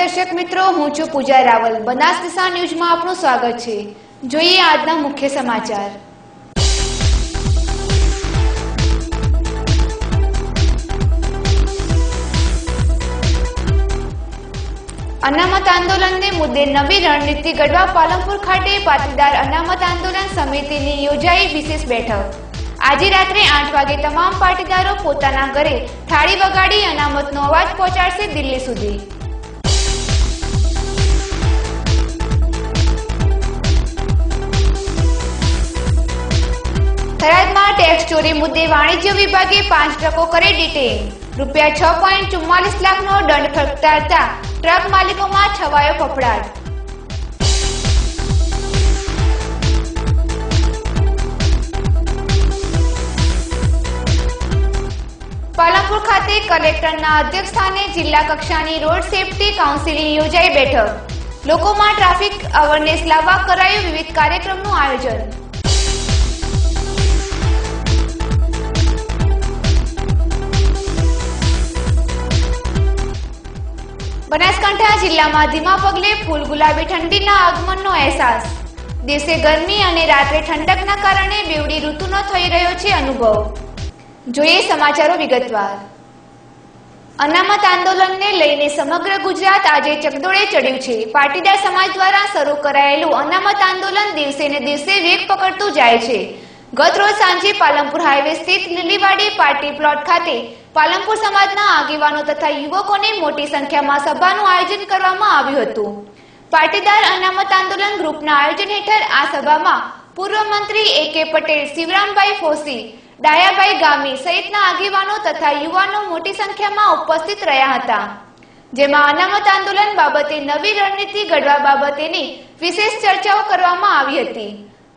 दर्शक मित्रों, हूँ छुं पूजा रावल। बनास दिशा न्यूज में आपનું સ્વાગત છે। જોઈએ આજના મુખ્ય સમાચાર। अनामत आंदोलन ने मुद्दे नवी रणनीति घड़वा पालनपुर खाते पाटीदार अनामत आंदोलन समिति की योजाई विशेष बैठक। आज रात्रे 8 वागे तमाम पाटीदारों पोताना घरे थाળી वगाड़ी अनामतनो अवाज पहोंचाडशे दिल्ही सुधी। थराद में टेक्स चोरी मुद्दे वाणिज्य विभागे 5 ट्रको करे डिटेन। रूपिया 6.44 लाख नो दंड फटकारता ट्रक मालिकों में छवायो फफड़ाट। पालनपुर खाते कलेक्टर अध्यक्ष स्थाने जिला कक्षानी रोड सेफ्टी काउंसिलनी योजाई बैठक। लोको में ट्राफिक अवेरनेस लाववा करायु विविध कार्यक्रमों आयोजन। बनासकांठा जिला में धीमा पगले फूल गुलाबी ठंडी आगमन अहसास। दिवसे गर्मी और रात्रे ठंडक कारणे बेवड़ी ऋतुनो थई रह्यो छे अनुभव। જોઈએ સમાચારો વિગતવાર। અનામત આંદોલનને લઈને સમગ્ર ગુજરાત આજે ચકદોડે ચડ્યું છે। પાટીદાર સમાજ દ્વારા શરૂ કરાયેલું અનામત આંદોલન દિવસે ને દિવસે વેગ પકડતું જાય છે। ગત રોજ સાંજે પાલનપુર હાઈવે સ્થિત લીલીવાડી પાર્ટી પ્લોટ ખાતે પાલનપુર સમાજના આગેવાનો તથા યુવકોને મોટી સંખ્યામાં સભાનું આયોજન કરવામાં આવ્યું હતું। પાટીદાર અનામત આંદોલન ગ્રુપના આયોજન હેઠળ આ સભામાં પૂર્વ મંત્રી A.K. પટેલ, શિવરામભાઈ ફોસી, डायाभाई गामी सहितना आगेवानो तथा युवानो मोटी संख्या में उपस्थित रह्या हता। जेमां अनामत आंदोलन बाबते नवी रणनीति घड़वा बाबतेनी विशेष चर्चाओ करवामां आवी हती।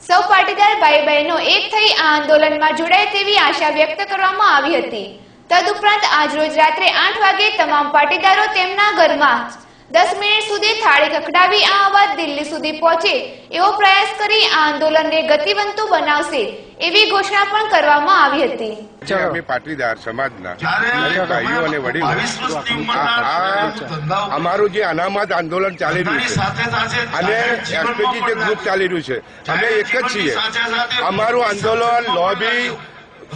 सौ पाटीदार भाई बहनों एक थई आ आंदोलन में जोड़ाय तेवी आशा व्यक्त करवामां आवी हती। तदुपरांत आज रोज रात्रे 8 वागे तमाम पाटीदारो तेमना घरमां 10 मिनिट सुधी थाળી खखડાવી आ अवाज दिल्ही सुधी पहोंचे एवो प्रयास करी आ आंदोलनने गतिवंतु बनावशे एवी घोषणा पण करवामां आवी हती। અમે પાટીદાર સમાજના દરેક ભાઈઓ અને વડીલો અમારું જે અનામત આંદોલન ચાલી રહ્યું છે અને એસપીજી જે ગ્રુપ ચાલી રહ્યું છે, અમે એક જ છીએ। અમારું આંદોલન લોબી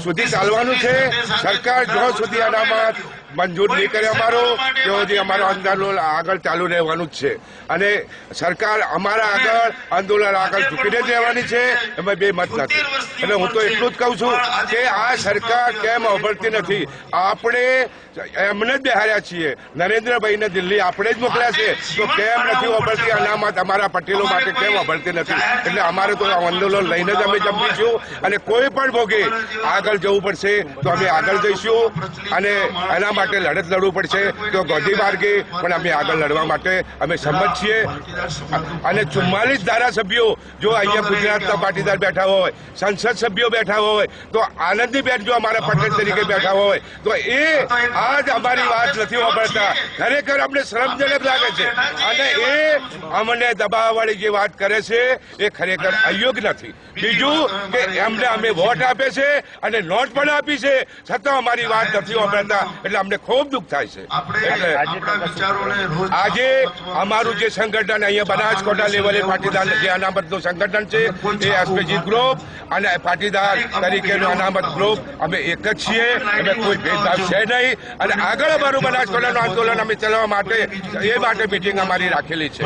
સુધી ચાલવાનું છે। સરકાર જો સુધી અનામત મંજૂર નહીં કરે અમારું અમારું આંદોલન આગળ ચાલુ રહેવાનું જ છે અને સરકાર અમારા આગળ આંદોલન આગળ ઝૂકીને જ રહેવાની છે। એમાં બે મત નથી। એટલે હું તો એટલું જ કહું છું કે આ સરકાર કેમ અભળતી નથી। આપણે એમને જ બેહાર્યા છીએ, નરેન્દ્રભાઈને દિલ્હી આપણે જ મોકલ્યા છે, તો કેમ નથી અભળતી અનામત અમારા પટેલો માટે કેમ અભળતી નથી? એટલે અમારે તો આંદોલન લઈને જ અમે જમીશું અને કોઈ પણ ભોગે આગળ જવું પડશે તો અમે આગળ જઈશું અને એના માટે લડત લડવું પડશે તો ગોધી માર્ગે પણ અમે આગળ લડવા માટે અમે સંમત છીએ। અને 44 ધારાસભ્યો જો અહીંયા ગુજરાતના પાટીદાર બેઠા હોય, સંસદ સભ્યો બેઠા હોય, તો આનંદીબેન જો અમારા પટેલ તરીકે બેઠા હોય તો એ આજ અમારી વાત નથી સાંભળતા। ખરેખર અમને શરમજનક લાગે છે અને એ અમને દબાવવાળી જે વાત કરે છે એ ખરેખર અયોગ્ય નથી। બીજું કે એમને અમે વોટ આપે છે અને નોટ પણ આપી છે, છતાં અમારી વાત નથી સાંભળતા, એટલે અમને ખૂબ દુઃખ થાય છે। એટલે આજે અમારું જે સંગઠન અહીંયા બનાસકાંઠા લેવલે પાટીદાર જે અનામતનું સંગઠન છે એ એસપીજી ગ્રુપ અને પાટીદાર તરીકેનું અનામત ગ્રુપ અમે એક જ છીએ। અમે કોઈ ભેદભાવ છે નહીં અને આગળ અમારું બનાસકાંઠાનું આંદોલન અમે ચલાવવા માટે એ માટે મિટિંગ અમારી રાખેલી છે।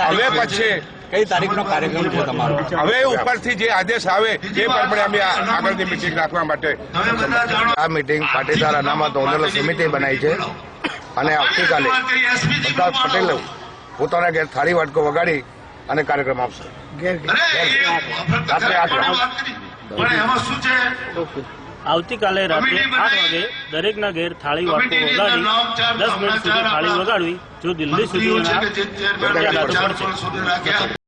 હવે પછી કઈ તારીખનો કાર્યક્રમ છે તમારો? હવે ઉપરથી જે આદેશ આવે એ પ્રમાણે અમે આગળની મિટિંગ રાખવા માટે આ મિટિંગ પાટીદાર અનામત આંદોલન સમિતિ બનાવી છે અને આવતીકાલે બધા પટેલો પોતાના ઘેર થાળી વાટકો વગાડી અને કાર્યક્રમ આપશે। રાત્રે 8 વાગે આવતીકાલે રાત્રે 8 વાગે દરેકના ઘેર થાળી વાટકો વગાડી 10 મિનિટ સુધી થાળી વગાડવી જો દિલ્હી સુધી પડશે।